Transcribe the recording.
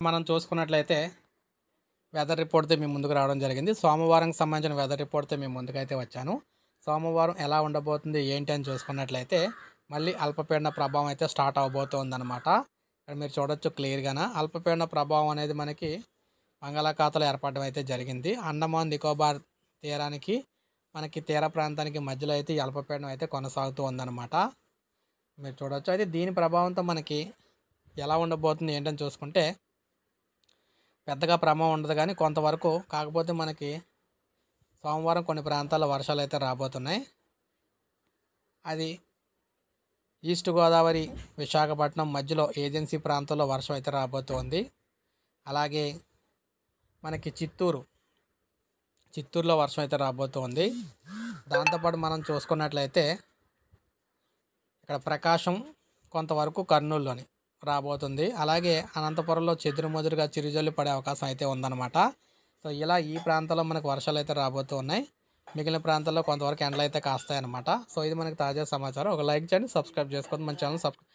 మనం చూసుకున్నట్లయితే వెదర్ రిపోర్ట్‌తో మీ ముందుకు రావడం జరిగింది. సోమవారంకి సంబంధించిన వెదర్ రిపోర్ట్‌తో మీ ముందుకైతే వచ్చాను. సోమవారం ఎలా ఉండబోతుంది ఏంటి అని చూసుకున్నట్లయితే మళ్ళీ అల్పపీడన ప్రభావం అయితే స్టార్ట్ అవ్వబోతోందనమాట. ఇక్కడ మీరు చూడొచ్చు క్లియర్‌గాన. అల్పపీడన ప్రభావం అనేది మనకి బంగాళాఖాతంలో ఏర్పడడం అయితే జరిగింది. అండమాన్ నికోబార్ తీరానికి మనకి తీర ప్రాంతానికి మధ్యలో అయితే ఈ అల్పపీడనం అయితే కొనసాగుతూ ఉందన్నమాట. మీరు చూడొచ్చు. అయితే దీని ప్రభావంతో మనకి ఎలా ఉండబోతుంది ఏంటని చూసుకుంటే పెద్దగా ప్రభావం ఉండదు కానీ కొంతవరకు. కాకపోతే మనకి సోమవారం కొన్ని ప్రాంతాల్లో వర్షాలు అయితే రాబోతున్నాయి. అది ఈస్ట్ గోదావరి, విశాఖపట్నం మధ్యలో ఏజెన్సీ ప్రాంతంలో వర్షం అయితే రాబోతోంది. అలాగే మనకి చిత్తూరులో వర్షం అయితే రాబోతోంది. దాంతోపాటు మనం చూసుకున్నట్లయితే ఇక్కడ ప్రకాశం, కొంతవరకు కర్నూలులోని రాబోతుంది. అలాగే అనంతపురంలో చెదురుమదురుగా చిరుజల్లు పడే అవకాశం అయితే ఉందన్నమాట. సో ఇలా ఈ ప్రాంతాల్లో మనకు వర్షాలు అయితే రాబోతూ ఉన్నాయి. మిగిలిన ప్రాంతాల్లో కొంతవరకు ఎండలు అయితే కాస్తాయన్నమాట. సో ఇది మనకి తాజా సమాచారం. ఒక లైక్ చేయండి, సబ్స్క్రైబ్ చేసుకోండి, మన ఛానల్ సబ్స్క్రైబ్